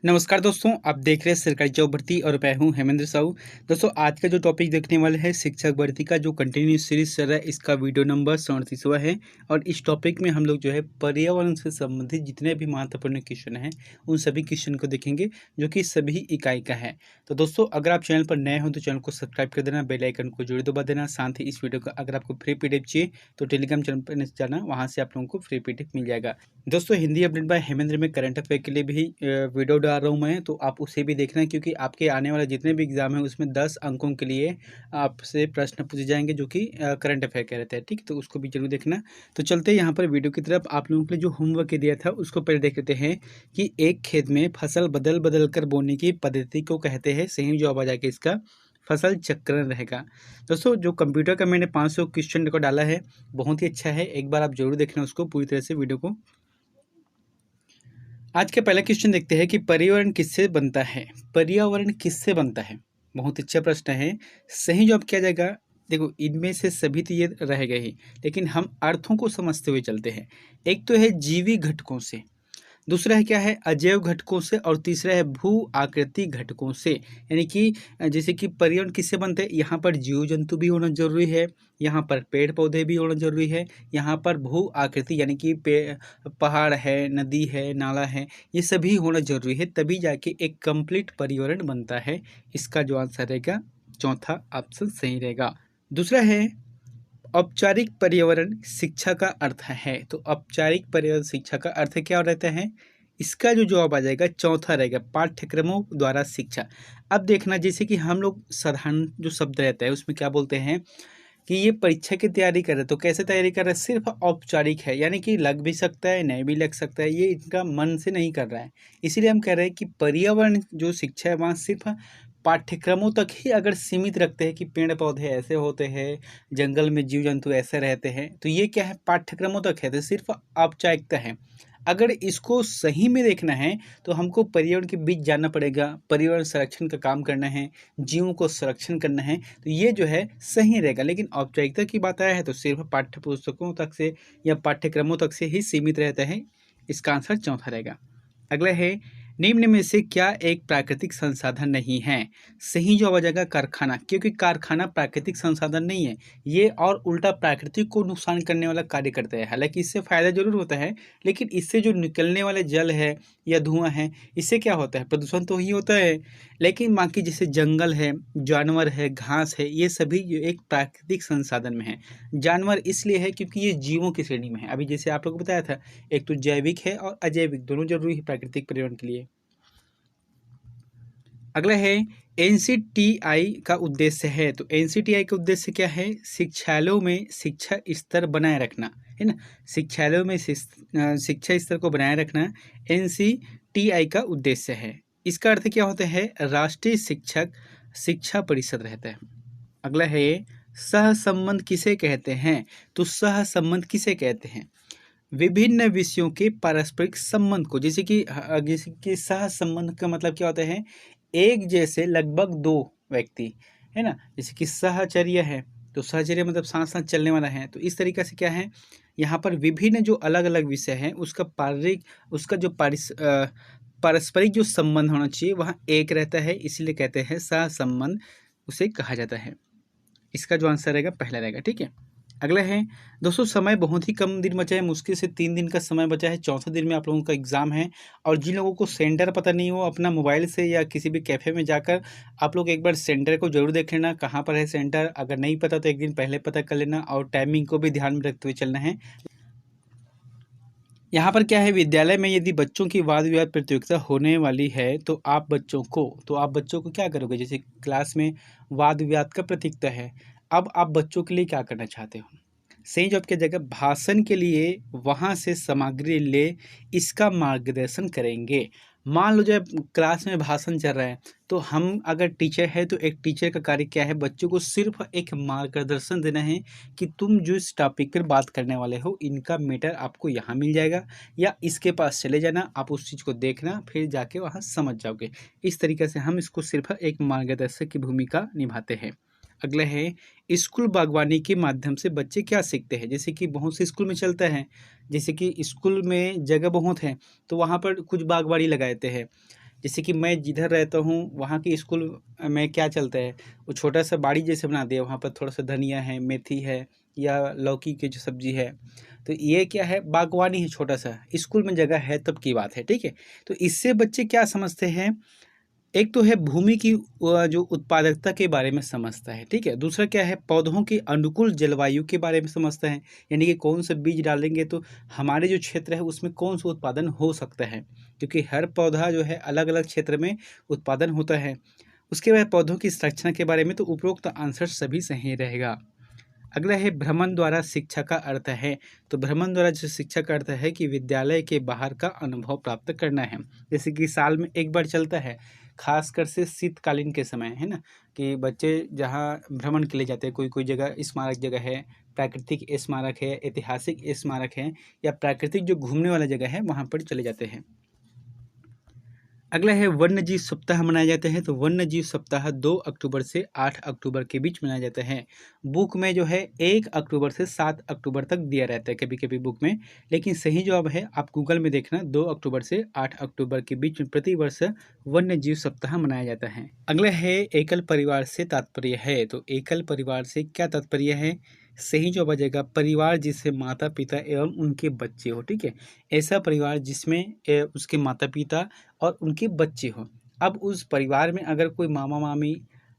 नमस्कार दोस्तों, आप देख रहे हैं सरकारी जॉब भर्ती और मैं हूं हेमेंद्र साहू। दोस्तों, आज का जो टॉपिक देखने वाले हैं शिक्षक भर्ती का जो कंटिन्यू सीरीज चल रहा है, इसका वीडियो नंबर 37वां है। और इस टॉपिक में हम लोग जो है पर्यावरण से संबंधित जितने भी महत्वपूर्ण क्वेश्चन हैं उन सभी क्वेश्चन को देखेंगे, जो कि सभी इकाई का है। तो दोस्तों, अगर आप चैनल पर नए हो तो चैनल को सब्सक्राइब कर देना, बेल आइकन को जरूर दबा देना। साथ ही इस वीडियो का अगर आपको फ्री पीडीएफ चाहिए तो टेलीग्राम चैनल पर जाना, वहाँ से आप लोगों को फ्री पीडीएफ मिल जाएगा। दोस्तों, हिंदी अपडेट बाय हेमेंद्र में करंट अफेयर के लिए भी वीडियो डाल रहा हूँ मैं, तो आप उसे भी देखना, क्योंकि आपके आने वाले जितने भी एग्जाम हैं उसमें 10 अंकों के लिए आपसे प्रश्न पूछे जाएंगे, जो कि करंट अफेयर के रहते हैं। ठीक, तो उसको भी जरूर देखना। तो चलते हैं यहाँ पर वीडियो की तरफ। आप लोगों के लिए जो होमवर्क दिया था उसको पहले देख लेते हैं कि एक खेत में फसल बदल बदल कर बोने की पद्धति को कहते हैं। सही जवाब आ जाएगा इसका फसल चक्रण रहेगा। दोस्तों, जो कंप्यूटर का मैंने 500 क्वेश्चन को डाला है, बहुत ही अच्छा है, एक बार आप जरूर देखना उसको पूरी तरह से वीडियो को। आज का पहला क्वेश्चन देखते हैं कि पर्यावरण किससे बनता है। पर्यावरण किससे बनता है, बहुत अच्छा प्रश्न है। सही जवाब क्या जाएगा? देखो, इनमें से सभी तो ये रहेगा ही, लेकिन हम अर्थों को समझते हुए चलते हैं। एक तो है जीवी घटकों से, दूसरा है क्या है अजैव घटकों से, और तीसरा है भू आकृति घटकों से। यानी कि जैसे कि पर्यावरण किससे बनते हैं, यहाँ पर जीव जंतु भी होना जरूरी है, यहाँ पर पेड़ पौधे भी होना जरूरी है, यहाँ पर भू आकृति यानी कि पहाड़ है, नदी है, नाला है, ये सभी होना जरूरी है, तभी जाके एक कंप्लीट पर्यावरण बनता है। इसका जो आंसर रहेगा चौथा ऑप्शन सही रहेगा। दूसरा है औपचारिक पर्यावरण शिक्षा का अर्थ है। तो औपचारिक पर्यावरण शिक्षा का अर्थ क्या रहता है? इसका जो जवाब आ जाएगा चौथा रहेगा, पाठ्यक्रमों द्वारा शिक्षा। अब देखना, जैसे कि हम लोग साधारण जो शब्द रहता है उसमें क्या बोलते हैं कि ये परीक्षा की तैयारी कर रहे हैं, तो कैसे तैयारी कर रहे हैं? सिर्फ औपचारिक है, यानी कि लग भी सकता है, नहीं भी लग सकता है, ये इनका मन से नहीं कर रहा है। इसीलिए हम कह रहे हैं कि पर्यावरण जो शिक्षा है वहाँ सिर्फ पाठ्यक्रमों तक ही अगर सीमित रखते हैं कि पेड़ पौधे ऐसे होते हैं, जंगल में जीव जंतु ऐसे रहते हैं, तो ये क्या है, पाठ्यक्रमों तक है, तो सिर्फ औपचारिकता है। अगर इसको सही में देखना है तो हमको पर्यावरण के बीच जाना पड़ेगा, पर्यावरण संरक्षण का काम करना है, जीवों को संरक्षण करना है, तो ये जो है सही रहेगा। लेकिन औपचारिकता की बात आया है तो सिर्फ पाठ्य पुस्तकों तक से या पाठ्यक्रमों तक से ही सीमित रहता है। इसका आंसर चौथा रहेगा। अगला है निम्न में से क्या एक प्राकृतिक संसाधन नहीं है। सही जवाब आ जाएगा कारखाना, क्योंकि कारखाना प्राकृतिक संसाधन नहीं है, ये और उल्टा प्राकृतिक को नुकसान करने वाला कार्य करता है। हालांकि इससे फायदा जरूर होता है, लेकिन इससे जो निकलने वाले जल है या धुआं है, इससे क्या होता है, प्रदूषण तो ही होता है। लेकिन बाकी जैसे जंगल है, जानवर है, घास है, ये सभी जो एक प्राकृतिक संसाधन में है। जानवर इसलिए है क्योंकि ये जीवों की श्रेणी में है। अभी जैसे आप लोग को बताया था, एक तो जैविक है और अजैविक, दोनों जरूरी है प्राकृतिक पर्यावरण के लिए। अगला है एनसीटीआई का उद्देश्य है। तो एनसीटीआई का उद्देश्य क्या है? शिक्षालयों में शिक्षा स्तर बनाए रखना, है ना। शिक्षालयों में शिक्षा स्तर को बनाए रखना एनसीटीआई का उद्देश्य है। इसका अर्थ क्या होता है? राष्ट्रीय शिक्षक शिक्षा परिषद रहता है। अगला है सहसंबंध किसे कहते हैं। तो सहसंबंध किसे कहते हैं? विभिन्न विषयों के पारस्परिक संबंध को, जैसे कि सहसंबंध का मतलब क्या होता है? एक जैसे लगभग दो व्यक्ति, है ना। जैसे कि सहचर्य है, तो सहचर्य मतलब साथ साथ चलने वाला है। तो इस तरीके से क्या है, यहाँ पर विभिन्न जो अलग अलग विषय हैं उसका जो पारस्परिक जो संबंध होना चाहिए वहाँ एक रहता है, इसीलिए कहते हैं सहसंबंध उसे कहा जाता है। इसका जो आंसर रहेगा पहला रहेगा। ठीक है। अगला है दोस्तों, समय बहुत ही कम दिन बचा है, मुश्किल से 3 दिन का समय बचा है, चौथे दिन में आप लोगों का एग्जाम है। और जिन लोगों को सेंटर पता नहीं हो, अपना मोबाइल से या किसी भी कैफ़े में जाकर आप लोग एक बार सेंटर को जरूर देख लेना, कहाँ पर है सेंटर। अगर नहीं पता तो एक दिन पहले पता कर लेना, और टाइमिंग को भी ध्यान में रखते हुए चलना है। यहाँ पर क्या है, विद्यालय में यदि बच्चों की वाद विवाद प्रतियोगिता होने वाली है तो आप बच्चों को क्या करोगे? जैसे क्लास में वाद विवाद का प्रतियोगिता है, अब आप बच्चों के लिए क्या करना चाहते हो? सही जवाब क्या जगह भाषण के लिए वहाँ से सामग्री ले इसका मार्गदर्शन करेंगे। मान लो जब क्लास में भाषण चल रहा है, तो हम अगर टीचर है तो एक टीचर का कार्य क्या है? बच्चों को सिर्फ एक मार्गदर्शन देना है कि तुम जो इस टॉपिक पर बात करने वाले हो, इनका मैटर आपको यहाँ मिल जाएगा, या इसके पास चले जाना, आप उस चीज़ को देखना, फिर जाके वहाँ समझ जाओगे। इस तरीके से हम इसको सिर्फ एक मार्गदर्शक की भूमिका निभाते हैं। अगला है स्कूल बागवानी के माध्यम से बच्चे क्या सीखते हैं। जैसे कि बहुत से स्कूल में चलता है, जैसे कि स्कूल में जगह बहुत है तो वहाँ पर कुछ बागवानी लगाते हैं, जैसे कि मैं जिधर रहता हूँ वहाँ के स्कूल में क्या चलता है, वो छोटा सा बाड़ी जैसे बना दिया, वहाँ पर थोड़ा सा धनिया है, मेथी है या लौकी की जो सब्जी है, तो ये क्या है, बागवानी है छोटा सा, स्कूल में जगह है तब की बात है, ठीक है। तो इससे बच्चे क्या समझते हैं, एक तो है भूमि की जो उत्पादकता के बारे में समझता है, ठीक है। दूसरा क्या है, पौधों की अनुकूल जलवायु के बारे में समझता है, यानी कि कौन सा बीज डालेंगे तो हमारे जो क्षेत्र है उसमें कौन सा उत्पादन हो सकता है, क्योंकि हर पौधा जो है अलग अलग क्षेत्र में उत्पादन होता है। उसके बाद पौधों की संरचना के बारे में तो उपरोक्त आंसर सभी सही रहेगा। अगला है भ्रमण द्वारा शिक्षा का अर्थ है, तो भ्रमण द्वारा जो शिक्षा का अर्थ है कि विद्यालय के बाहर का अनुभव प्राप्त करना है। जैसे कि साल में एक बार चलता है, खासकर से शीतकालीन के समय, है ना, कि बच्चे जहाँ भ्रमण के लिए जाते हैं, कोई कोई जगह स्मारक जगह है, प्राकृतिक स्मारक है, ऐतिहासिक स्मारक है, या प्राकृतिक जो घूमने वाला जगह है वहाँ पर चले जाते हैं। अगला है वन्य जीव सप्ताह मनाया जाता है, तो वन्य जीव सप्ताह 2 अक्टूबर से 8 अक्टूबर के बीच मनाया जाता है। बुक में जो है 1 अक्टूबर से 7 अक्टूबर तक दिया रहता है कभी कभी बुक में, लेकिन सही जवाब है, आप गूगल में देखना, 2 अक्टूबर से 8 अक्टूबर के बीच में प्रतिवर्ष वन्य जीव सप्ताह मनाया जाता है। अगला है एकल परिवार से तात्पर्य है, तो एकल परिवार से क्या तात्पर्य है, सही जवाब आ जाएगा परिवार जिससे माता पिता एवं उनके बच्चे हो, ठीक है। ऐसा परिवार जिसमें उसके माता पिता और उनके बच्चे हों। अब उस परिवार में अगर कोई मामा मामी,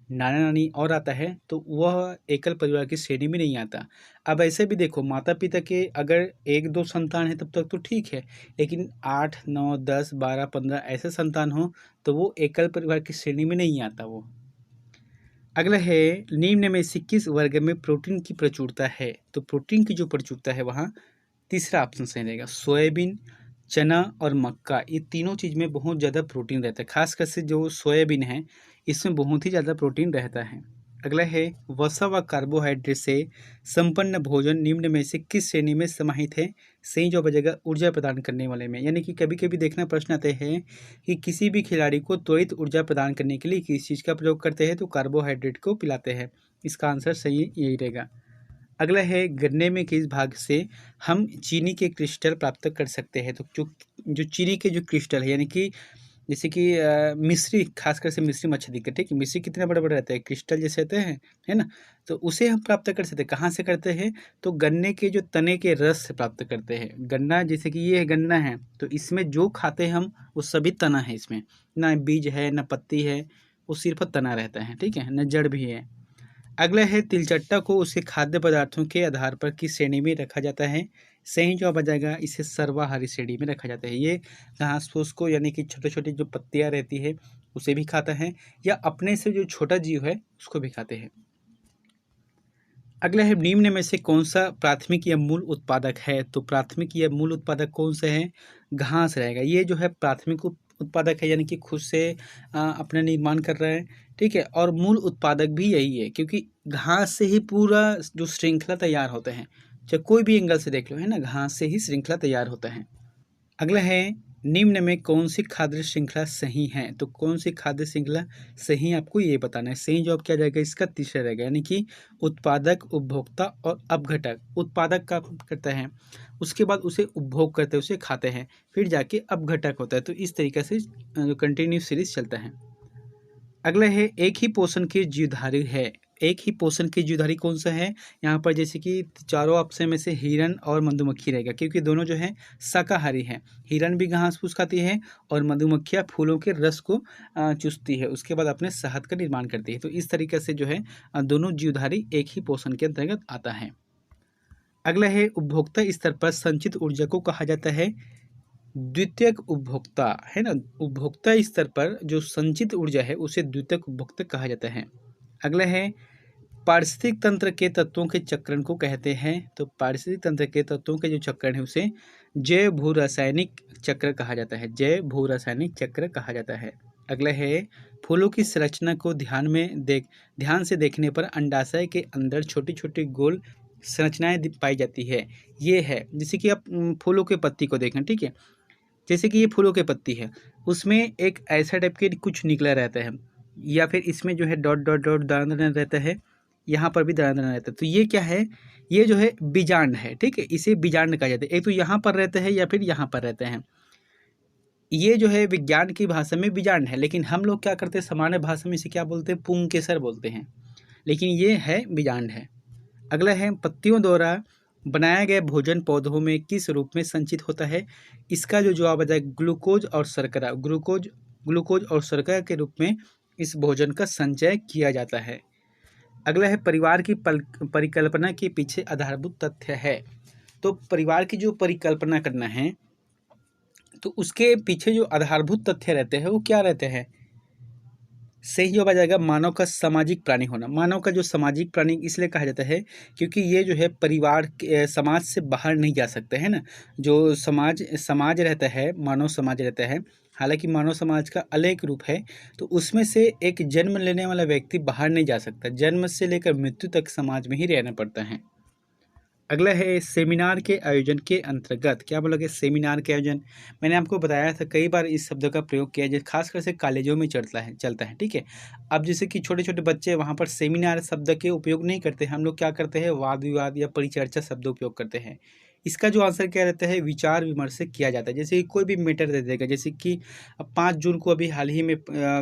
नाना नानी और आता है तो वह एकल परिवार की श्रेणी में नहीं आता। अब ऐसे भी देखो, माता पिता के अगर 1-2 संतान है तब तक तो ठीक है, लेकिन 8, 9, 10, 12, 15 ऐसे संतान हो तो वो एकल परिवार की श्रेणी में नहीं आता वो। अगला है निम्न में से किस वर्ग में प्रोटीन की प्रचुरता है, तो प्रोटीन की जो प्रचुरता है वहाँ तीसरा ऑप्शन सही रहेगा, सोयाबीन, चना और मक्का, ये तीनों चीज़ में बहुत ज़्यादा प्रोटीन रहता है, खासकर से जो सोयाबीन है इसमें बहुत ही ज़्यादा प्रोटीन रहता है। अगला है वसा व कार्बोहाइड्रेट से संपन्न भोजन निम्न में से किस श्रेणी में समाहित है, सही जो बजेगा ऊर्जा प्रदान करने वाले में। यानी कि कभी कभी देखना प्रश्न आते हैं कि किसी भी खिलाड़ी को त्वरित ऊर्जा प्रदान करने के लिए किस चीज़ का प्रयोग करते हैं, तो कार्बोहाइड्रेट को पिलाते हैं। इसका आंसर सही यही रहेगा। अगला है गन्ने में किस भाग से हम चीनी के क्रिस्टल प्राप्त कर सकते हैं, तो जो चीनी के जो क्रिस्टल है, यानी कि जैसे कि मिश्री, खासकर से मिश्री मच्छी, ठीक है, मिश्री कितने बड़े बड़े रहते हैं, क्रिस्टल जैसे रहते हैं, है ना, तो उसे हम प्राप्त कर सकते हैं। कहाँ से करते हैं, तो गन्ने के जो तने के रस से प्राप्त करते हैं। गन्ना जैसे कि ये गन्ना है, तो इसमें जो खाते हैं हम वो सभी तना है, इसमें ना बीज है ना पत्ती है, वो सिर्फ तना रहता है, ठीक है, न जड़ भी है। अगला है तिलचट्टा को उसके खाद्य पदार्थों के आधार पर किस श्रेणी में रखा जाता है, सही जवाब आ जाएगा, इसे सर्वाहारी श्रेणी में रखा जाता है। ये घास फूस को, यानी कि छोटे छोटे जो पत्तियां रहती है उसे भी खाता है, या अपने से जो छोटा जीव है उसको भी खाते हैं। अगला है निम्न में से कौन सा प्राथमिक या मूल उत्पादक है, तो प्राथमिक या मूल उत्पादक कौन सा है, घास रहेगा। ये जो है प्राथमिक उत्पादक है, यानी कि खुद से अपना निर्माण कर रहा है, ठीक है, और मूल उत्पादक भी यही है, क्योंकि घास से ही पूरा जो श्रृंखला तैयार होता है, चाहे कोई भी एंगल से देख लो, है ना, घास से ही श्रृंखला तैयार होता है। अगला है निम्न में कौन सी खाद्य श्रृंखला सही है, तो कौन सी खाद्य श्रृंखला सही आपको ये बताना है। सही जवाब क्या जाएगा, इसका तीसरा रहेगा, यानी कि उत्पादक, उपभोक्ता और अपघटक। उत्पादक का करता है, उसके बाद उसे उपभोग करते हैं, उसे खाते हैं, फिर जाके अपघटक होता है। तो इस तरीके से कंटिन्यू सीरीज चलता है। अगला है एक ही पोषण के जीवधारी है, एक ही पोषण के जीवधारी कौन सा है, यहाँ पर जैसे कि चारों ऑप्शन में से हिरन और मधुमक्खी रहेगा, क्योंकि दोनों जो है शाकाहारी हैं। हिरन भी घास फूस खाती है और मधुमक्खियाँ फूलों के रस को चूसती है, उसके बाद अपने शहद का निर्माण करती है। तो इस तरीके से जो है दोनों जीवधारी एक ही पोषण के अंतर्गत आता है। अगला है उपभोक्ता स्तर पर संचित ऊर्जा को कहा जाता है द्वितीयक उपभोक्ता, है ना, उपभोक्ता स्तर पर जो संचित ऊर्जा है उसे द्वितीयक उपभोक्ता कहा जाता है। अगला है पारिस्थितिक तंत्र के तत्वों के चक्रण को कहते हैं, तो पारिस्थितिक तंत्र के तत्वों के जो चक्रण है उसे जैव भू रासायनिक चक्र कहा जाता है, जैव भू रासायनिक चक्र कहा जाता है। अगला है फूलों की संरचना को ध्यान से देखने पर अंडाशय के अंदर छोटी छोटी गोल संरचनाएं पाई जाती है। ये है, जैसे कि आप फूलों के पत्ती को देखें, ठीक है, जैसे कि ये फूलों की पत्ती है, उसमें एक ऐसा टाइप के कुछ निकला रहता है, या फिर इसमें जो है डॉट डॉट डॉट दाना दाना रहता है, यहाँ पर भी दाना दाना रहता है। तो ये क्या है, ये जो है बीजांड है, ठीक है, इसे बीजांड कहा जाता है। एक तो यहाँ पर रहता है या फिर यहाँ पर रहते हैं। ये जो है विज्ञान की भाषा में बीजांड है, लेकिन हम लोग क्या करते हैं सामान्य भाषा में इसे क्या बोलते हैं, पुंकेसर बोलते हैं, लेकिन ये है बीजांड है। अगला है पत्तियों द्वारा बनाया गया भोजन पौधों में किस रूप में संचित होता है। इसका जो जवाब आ जाएगा ग्लूकोज और शर्करा, ग्लूकोज और शर्करा के रूप में इस भोजन का संचय किया जाता है। अगला है परिवार की परिकल्पना के पीछे आधारभूत तथ्य है। तो परिवार की जो परिकल्पना करना है तो उसके पीछे जो आधारभूत तथ्य रहते हैं वो क्या रहते हैं। सही जवाब आ जाएगा मानव का सामाजिक प्राणी होना। मानव का जो सामाजिक प्राणी इसलिए कहा जाता है क्योंकि ये जो है परिवार समाज से बाहर नहीं जा सकते है ना। जो समाज रहता है, मानव समाज रहता है, हालांकि मानव समाज का अलग रूप है, तो उसमें से एक जन्म लेने वाला व्यक्ति बाहर नहीं जा सकता, जन्म से लेकर मृत्यु तक समाज में ही रहना पड़ता है। अगला है सेमिनार के आयोजन के अंतर्गत, क्या बोलोगे सेमिनार के आयोजन। मैंने आपको बताया था कई बार इस शब्द का प्रयोग किया जाए, खासकर से कॉलेजों में चलता है ठीक है। अब जैसे कि छोटे छोटे बच्चे वहाँ पर सेमिनार शब्द के उपयोग नहीं करते, हम लोग क्या करते हैं वाद विवाद या परिचर्चा शब्द उपयोग करते हैं। इसका जो आंसर क्या रहता है विचार विमर्श से किया जाता है। जैसे कि कोई भी मैटर दे देगा, जैसे कि अब 5 जून को अभी हाल ही में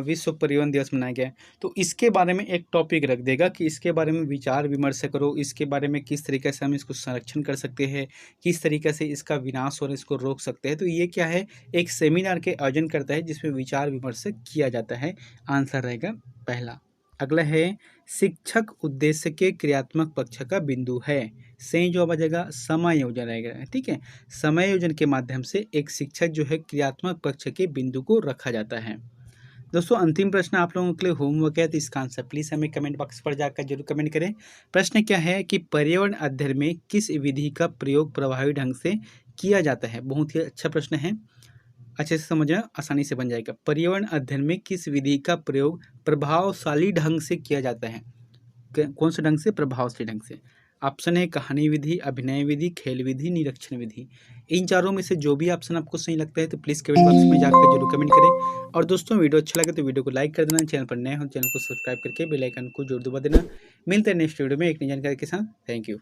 विश्व परिवहन दिवस मनाया गया है, तो इसके बारे में एक टॉपिक रख देगा कि इसके बारे में विचार विमर्श करो, इसके बारे में किस तरीके से हम इसको संरक्षण कर सकते हैं, किस तरीके से इसका विनाश और इसको रोक सकते हैं। तो ये क्या है, एक सेमिनार के आयोजन करता है जिसमें विचार विमर्श किया जाता है। आंसर रहेगा पहला। अगला है शिक्षक उद्देश्य के क्रियात्मक पक्ष का बिंदु है। सही जवाब आ जाएगा समायोजन रहेगा, ठीक है। समायोजन के माध्यम से एक शिक्षक जो है क्रियात्मक पक्ष के बिंदु को रखा जाता है। दोस्तों अंतिम प्रश्न आप लोगों के लिए होमवर्क है, तो इसका आंसर प्लीज़ हमें कमेंट बॉक्स पर जाकर जरूर कमेंट करें। प्रश्न क्या है कि पर्यावरण अध्ययन में किस विधि का प्रयोग प्रभावी ढंग से किया जाता है। बहुत ही अच्छा प्रश्न है, अच्छे से समझना, आसानी से बन जाएगा। पर्यावरण अध्ययन में किस विधि का प्रयोग प्रभावशाली ढंग से किया जाता है। कौन से ढंग से, प्रभावशाली ढंग से। ऑप्शन है कहानी विधि, अभिनय विधि, खेल विधि, निरीक्षण विधि। इन चारों में से जो भी ऑप्शन आपको सही लगता है तो प्लीज़ कमेंट बॉक्स में जाकर जरूर कमेंट करें। और दोस्तों वीडियो अच्छा लगे तो वीडियो को लाइक कर देना, चैनल पर नए हो चैनल को सब्सक्राइब करके बेल आइकन को जरूर दबा देना। मिलते हैं नेक्स्ट वीडियो में एक नई जानकारी के साथ। Thank you.